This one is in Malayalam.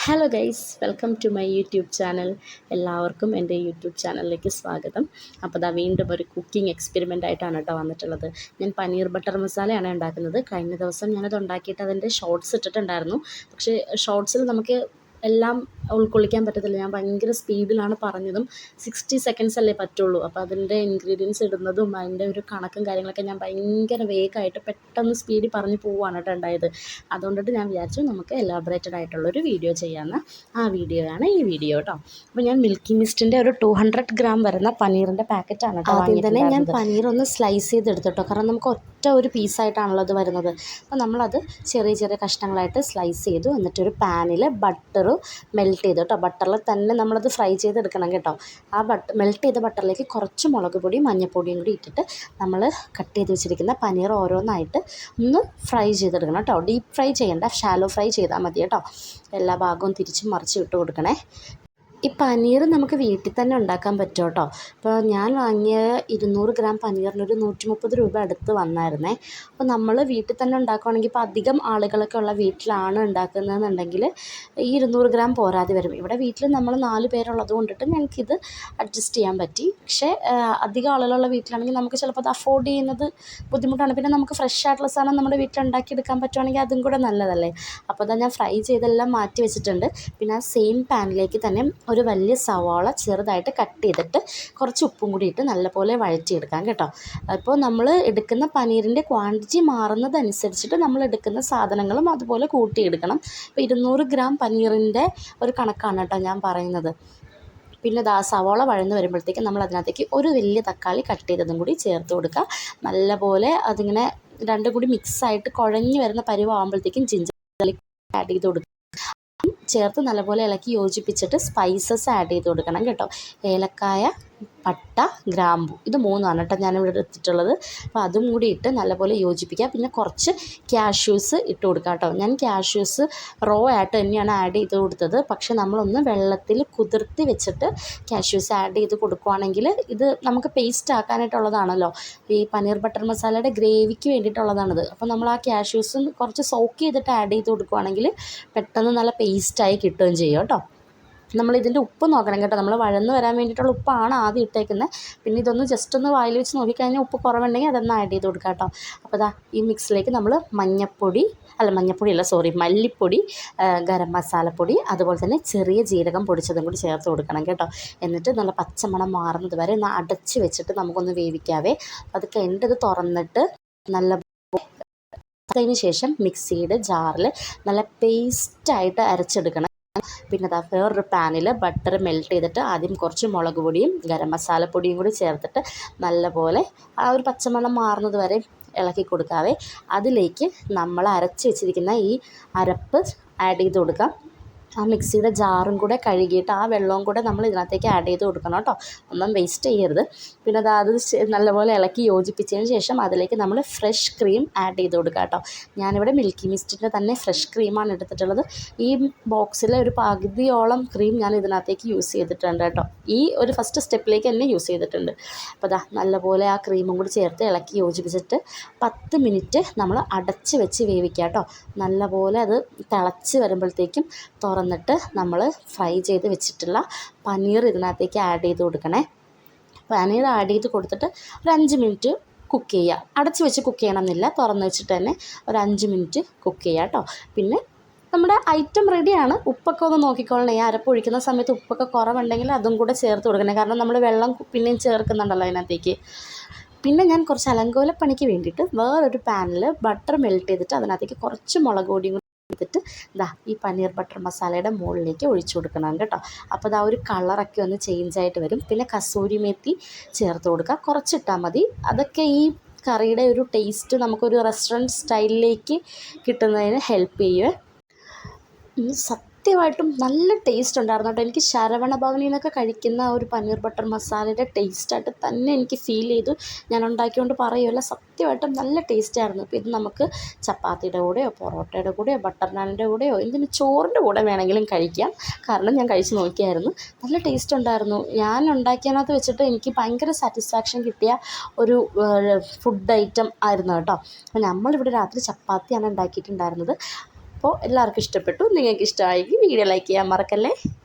Hello guys, welcome to my YouTube channel. എല്ലാവർക്കും എൻ്റെ യൂട്യൂബ് ചാനലിലേക്ക് സ്വാഗതം. അപ്പോൾ ദാ വീണ്ടും ഒരു കുക്കിംഗ് എക്സ്പെരിമെൻ്റ് ആയിട്ടാണ് കേട്ടോ വന്നിട്ടുള്ളത്. ഞാൻ പനീർ ബട്ടർ മസാലയാണ് ഉണ്ടാക്കുന്നത്. കഴിഞ്ഞ ദിവസം ഞാനത് ഉണ്ടാക്കിയിട്ട് അതിൻ്റെ ഷോർട്സ് ഇട്ടിട്ടുണ്ടായിരുന്നു. പക്ഷേ ഷോർട്സിൽ നമുക്ക് എല്ലാം ഉൾക്കൊള്ളിക്കാൻ പറ്റത്തില്ല. ഞാൻ ഭയങ്കര സ്പീഡിലാണ് പറഞ്ഞതും. 60 സെക്കൻഡ്സ് അല്ലേ പറ്റുള്ളൂ. അപ്പോൾ അതിൻ്റെ ഇൻഗ്രീഡിയൻസ് ഇടുന്നതും അതിൻ്റെ ഒരു കണക്കും കാര്യങ്ങളൊക്കെ ഞാൻ ഭയങ്കര വേഗമായിട്ട് പെട്ടെന്ന് സ്പീഡിൽ പറഞ്ഞു പോവുകയാണ് കേട്ടോ ഉണ്ടായത്. അതുകൊണ്ടിട്ട് ഞാൻ വിചാരിച്ചു നമുക്ക് എലാബറേറ്റഡ് ആയിട്ടുള്ളൊരു വീഡിയോ ചെയ്യാമെന്ന്. ആ വീഡിയോയാണ് ഈ വീഡിയോ കേട്ടോ. അപ്പോൾ ഞാൻ മിൽക്കി മിസ്റ്റിൻ്റെ ഒരു 200 ഗ്രാം വരുന്ന പനീറിൻ്റെ പാക്കറ്റാണ് കേട്ടോ. ആദ്യം തന്നെ ഞാൻ പനീർ ഒന്ന് സ്ലൈസ് ചെയ്തെടുത്തിട്ടോ, കാരണം നമുക്ക് ഒറ്റ ഒരു പീസായിട്ടാണല്ലോ അത് വരുന്നത്. അപ്പോൾ നമ്മളത് ചെറിയ ചെറിയ കഷ്ണങ്ങളായിട്ട് സ്ലൈസ് ചെയ്തു. എന്നിട്ടൊരു പാനിൽ ബട്ടർ മെൽറ്റ് ചെയ്തു കേട്ടോ. ബട്ടറിൽ തന്നെ നമ്മളത് ഫ്രൈ ചെയ്തെടുക്കണം കേട്ടോ. ആ മെൽറ്റ് ചെയ്ത ബട്ടറിലേക്ക് കുറച്ച് മുളക് പൊടിയും മഞ്ഞൾപ്പൊടിയും കൂടി ഇട്ടിട്ട് നമ്മൾ കട്ട് ചെയ്ത് വെച്ചിരിക്കുന്ന പനീർ ഓരോന്നായിട്ട് ഒന്ന് ഫ്രൈ ചെയ്തെടുക്കണം കേട്ടോ. ഡീപ്പ് ഫ്രൈ ചെയ്യേണ്ട, ഷാലോ ഫ്രൈ ചെയ്താൽ മതി കേട്ടോ. എല്ലാ ഭാഗവും തിരിച്ചും മറിച്ചും ഇട്ട് കൊടുക്കണേ. ഈ പനീർ നമുക്ക് വീട്ടിൽ തന്നെ ഉണ്ടാക്കാൻ പറ്റും കേട്ടോ. ഇപ്പോൾ ഞാൻ വാങ്ങിയ 200 ഗ്രാം പനീറിനൊരു 130 രൂപ അടുത്ത് വന്നായിരുന്നേ. അപ്പോൾ നമ്മൾ വീട്ടിൽ തന്നെ ഉണ്ടാക്കുകയാണെങ്കിൽ ഇപ്പോൾ അധികം ആളുകളൊക്കെ ഉള്ള വീട്ടിലാണ് ഉണ്ടാക്കുന്നതെന്നുണ്ടെങ്കിൽ ഈ 200 ഗ്രാം പോരാതെ വരും. ഇവിടെ വീട്ടിൽ നമ്മൾ 4 പേരുള്ളത് കൊണ്ടിട്ട് ഞങ്ങൾക്കിത് അഡ്ജസ്റ്റ് ചെയ്യാൻ പറ്റി. പക്ഷേ അധികം ആളുകളുള്ള വീട്ടിലാണെങ്കിൽ നമുക്ക് ചിലപ്പോൾ അത് അഫോർഡ് ചെയ്യുന്നത് ബുദ്ധിമുട്ടാണ്. പിന്നെ നമുക്ക് ഫ്രഷ് ആയിട്ടുള്ള സാധനം നമ്മുടെ വീട്ടിൽ ഉണ്ടാക്കിയെടുക്കാൻ പറ്റുവാണെങ്കിൽ അതും കൂടെ നല്ലതല്ലേ. അപ്പോൾ അതാ ഞാൻ ഫ്രൈ ചെയ്തെല്ലാം മാറ്റി വെച്ചിട്ടുണ്ട്. പിന്നെ ആ സെയിം പാനിലേക്ക് തന്നെ ഒരു വലിയ സവാള ചെറുതായിട്ട് കട്ട് ചെയ്തിട്ട് കുറച്ച് ഉപ്പും കൂടി ഇട്ട് നല്ലപോലെ വഴറ്റിയെടുക്കാം കേട്ടോ. അപ്പോൾ നമ്മൾ എടുക്കുന്ന പനീറിൻ്റെ ക്വാണ്ടിറ്റി മാറുന്നതനുസരിച്ചിട്ട് നമ്മൾ എടുക്കുന്ന സാധനങ്ങളും അതുപോലെ കൂട്ടിയെടുക്കണം. ഇപ്പോൾ 200 ഗ്രാം പനീറിൻ്റെ ഒരു കണക്കാണ് കേട്ടോ ഞാൻ പറയുന്നത്. പിന്നെ സവാള വഴന്ന് വരുമ്പോഴത്തേക്കും നമ്മൾ അതിനകത്തേക്ക് ഒരു വലിയ തക്കാളി കട്ട് ചെയ്തതും കൂടി ചേർത്ത് കൊടുക്കുക. നല്ലപോലെ അതിങ്ങനെ രണ്ടും കൂടി മിക്സായിട്ട് കുഴഞ്ഞ് വരുന്ന പരുവാകുമ്പോഴത്തേക്കും ജിഞ്ചർ ഗാർലിക് ആഡ് ചെയ്ത് കൊടുക്കുക. ചേർത്ത് നല്ലപോലെ ഇളക്കി യോജിപ്പിച്ചിട്ട് സ്പൈസസ് ആഡ് ചെയ്ത് കൊടുക്കണം കേട്ടോ. ഏലക്കായ, പട്ട, ഗ്രാമ്പു, ഇത് 3ആണ് കേട്ടോ ഞാനിവിടെ എടുത്തിട്ടുള്ളത്. അപ്പോൾ അതും കൂടി ഇട്ട് നല്ലപോലെ യോജിപ്പിക്കുക. പിന്നെ കുറച്ച് ക്യാഷ്യൂസ് ഇട്ട് കൊടുക്കുക കേട്ടോ. ഞാൻ ക്യാഷ്യൂസ് റോ ആയിട്ട് തന്നെയാണ് ആഡ് ചെയ്ത് കൊടുത്തത്. പക്ഷേ നമ്മളൊന്ന് വെള്ളത്തിൽ കുതിർത്തി വെച്ചിട്ട് ക്യാഷ്യൂസ് ആഡ് ചെയ്ത് കൊടുക്കുകയാണെങ്കിൽ ഇത് നമുക്ക് പേസ്റ്റ് ആക്കാനായിട്ടുള്ളതാണല്ലോ. ഈ പനീർ ബട്ടർ മസാലയുടെ ഗ്രേവിക്ക് വേണ്ടിയിട്ടുള്ളതാണിത്. അപ്പോൾ നമ്മൾ ആ ക്യാഷ്യൂസ് കുറച്ച് സോക്ക് ചെയ്തിട്ട് ആഡ് ചെയ്ത് കൊടുക്കുകയാണെങ്കിൽ പെട്ടെന്ന് നല്ല പേസ്റ്റായി കിട്ടുകയും ചെയ്യും കേട്ടോ. നമ്മളിതിൻ്റെ ഉപ്പ് നോക്കണം കേട്ടോ. നമ്മൾ വഴന്ന് വരാൻ വേണ്ടിയിട്ടുള്ള ഉപ്പാണ് ആദ്യം ഇട്ടേക്കുന്നത്. പിന്നെ ഇതൊന്ന് ജസ്റ്റ് ഒന്ന് വായിൽ വെച്ച് നോക്കിക്കഴിഞ്ഞാൽ ഉപ്പ് കുറവുണ്ടെങ്കിൽ അതൊന്ന് ആഡ് ചെയ്ത് കൊടുക്കാം കേട്ടോ. അപ്പോൾ ഈ മിക്സിലേക്ക് നമ്മൾ മല്ലിപ്പൊടി, ഗരം മസാലപ്പൊടി, അതുപോലെ തന്നെ ചെറിയ ജീരകം പൊടിച്ചതും കൂടി ചേർത്ത് കൊടുക്കണം കേട്ടോ. എന്നിട്ട് നല്ല പച്ചമണം മാറുന്നത് വരെ ഒന്ന് അടച്ച് വെച്ചിട്ട് നമുക്കൊന്ന് വേവിക്കാവേ. അത് കഴിഞ്ഞിട്ട് തുറന്നിട്ട് നല്ല അതിന് ശേഷം മിക്സിയുടെ ജാറിൽ നല്ല പേസ്റ്റായിട്ട് അരച്ചെടുക്കണം. പിന്നെ വേറൊരു പാനിൽ ബട്ടർ മെൽറ്റ് ചെയ്തിട്ട് ആദ്യം കുറച്ച് മുളക് പൊടിയും ഗരം മസാലപ്പൊടിയും കൂടി ചേർത്തിട്ട് നല്ലപോലെ ആ ഒരു പച്ചമണം മാറുന്നത് വരെ ഇളക്കി കൊടുക്കാവേ. അതിലേക്ക് നമ്മൾ അരച്ച് വെച്ചിരിക്കുന്ന ഈ അരപ്പ് ആഡ് ചെയ്ത് കൊടുക്കാം. ആ മിക്സിയുടെ ജാറും കൂടെ കഴുകിയിട്ട് ആ വെള്ളവും കൂടെ നമ്മൾ ഇതിനകത്തേക്ക് ആഡ് ചെയ്ത് കൊടുക്കണം കേട്ടോ. ഒന്നും വേസ്റ്റ് ചെയ്യരുത്. പിന്നെ അത് നല്ലപോലെ ഇളക്കി യോജിപ്പിച്ചതിന് ശേഷം അതിലേക്ക് നമ്മൾ ഫ്രഷ് ക്രീം ആഡ് ചെയ്ത് കൊടുക്കുക കേട്ടോ. ഞാനിവിടെ മിൽക്കി മിസ്റ്റിൻ്റെ തന്നെ ഫ്രഷ് ക്രീമാണ് എടുത്തിട്ടുള്ളത്. ഈ ബോക്സിലെ ഒരു പകുതിയോളം ക്രീം ഞാൻ ഇതിനകത്തേക്ക് യൂസ് ചെയ്തിട്ടുണ്ട് കേട്ടോ. ഈ ഒരു ഫസ്റ്റ് സ്റ്റെപ്പിലേക്ക് തന്നെ യൂസ് ചെയ്തിട്ടുണ്ട്. അപ്പോൾ നല്ലപോലെ ആ ക്രീമും കൂടി ചേർത്ത് ഇളക്കി യോജിപ്പിച്ചിട്ട് 10 മിനിറ്റ് നമ്മൾ അടച്ച് വെച്ച് വേവിക്കുക കേട്ടോ. നല്ലപോലെ അത് തിളച്ച് വരുമ്പോഴത്തേക്കും തുറന്നിട്ട് നമ്മൾ ഫ്രൈ ചെയ്ത് വെച്ചിട്ടുള്ള പനീർ ഇതിനകത്തേക്ക് ആഡ് ചെയ്ത് കൊടുക്കണേ. പനീർ ആഡ് ചെയ്ത് കൊടുത്തിട്ട് ഒരു 5 മിനിറ്റ് കുക്ക് ചെയ്യുക. അടച്ച് വെച്ച് കുക്ക് ചെയ്യണമെന്നില്ല, തുറന്ന് വെച്ചിട്ട് തന്നെ ഒരു 5 മിനിറ്റ് കുക്ക് ചെയ്യുക കേട്ടോ. പിന്നെ നമ്മുടെ ഐറ്റം റെഡിയാണ്. ഉപ്പൊക്കെ ഒന്ന് നോക്കിക്കോളണേ. അരപ്പ് ഒഴിക്കുന്ന സമയത്ത് ഉപ്പൊക്കെ കുറവുണ്ടെങ്കിൽ അതും കൂടെ ചേർത്ത് കൊടുക്കണേ. കാരണം നമ്മൾ വെള്ളം പിന്നെയും ചേർക്കുന്നുണ്ടല്ലോ അതിനകത്തേക്ക്. പിന്നെ ഞാൻ കുറച്ച് അലങ്കോലപ്പണിക്ക് വേണ്ടിയിട്ട് വേറൊരു പാനിൽ ബട്ടർ മെൽറ്റ് ചെയ്തിട്ട് അതിനകത്തേക്ക് കുറച്ച് മുളക് പൊടിയും എടുത്തിട്ട് ഈ പനീർ ബട്ടർ മസാലയുടെ മുകളിലേക്ക് ഒഴിച്ചു കൊടുക്കണം കേട്ടോ. അപ്പോൾ ഒരു കളറൊക്കെ ഒന്ന് ചേഞ്ചായിട്ട് വരും. പിന്നെ കസൂരി മേത്തി ചേർത്ത് കൊടുക്കുക, കുറച്ചിട്ടാൽ മതി. അതൊക്കെ ഈ കറിയുടെ ഒരു ടേസ്റ്റ് നമുക്കൊരു റെസ്റ്റോറൻറ്റ് സ്റ്റൈലിലേക്ക് കിട്ടുന്നതിന് ഹെൽപ്പ് ചെയ്യുമേ. സത്യമായിട്ടും നല്ല ടേസ്റ്റ് ഉണ്ടായിരുന്നു കേട്ടോ. എനിക്ക് ശരവണ ഭവനിൽ നിന്നൊക്കെ കഴിക്കുന്ന ഒരു പനീർ ബട്ടർ മസാലയുടെ ടേസ്റ്റായിട്ട് തന്നെ എനിക്ക് ഫീൽ ചെയ്തു. ഞാൻ ഉണ്ടാക്കിക്കൊണ്ട് പറയുമല്ല, സത്യമായിട്ടും നല്ല ടേസ്റ്റായിരുന്നു. അപ്പോൾ ഇത് നമുക്ക് ചപ്പാത്തിയുടെ കൂടെയോ പൊറോട്ടയുടെ കൂടെയോ ബട്ടർ നാനിൻ്റെ കൂടെയോ എന്തിന് ചോറിൻ്റെ കൂടെ വേണമെങ്കിലും കഴിക്കാം. കാരണം ഞാൻ കഴിച്ച് നോക്കിയായിരുന്നു, നല്ല ടേസ്റ്റ് ഉണ്ടായിരുന്നു. ഞാൻ ഉണ്ടാക്കിയതിനകത്ത് വെച്ചിട്ട് എനിക്ക് ഭയങ്കര സാറ്റിസ്ഫാക്ഷൻ കിട്ടിയ ഒരു ഫുഡ് ഐറ്റം ആയിരുന്നു കേട്ടോ. അപ്പോൾ നമ്മളിവിടെ രാത്രി ചപ്പാത്തിയാണ് ഉണ്ടാക്കിയിട്ടുണ്ടായിരുന്നത്. അപ്പോൾ എല്ലാവർക്കും ഇഷ്ടപ്പെട്ടു. നിങ്ങൾക്ക് ഇഷ്ടമായെങ്കിൽ വീഡിയോ ലൈക്ക് ചെയ്യാൻ മറക്കല്ലേ.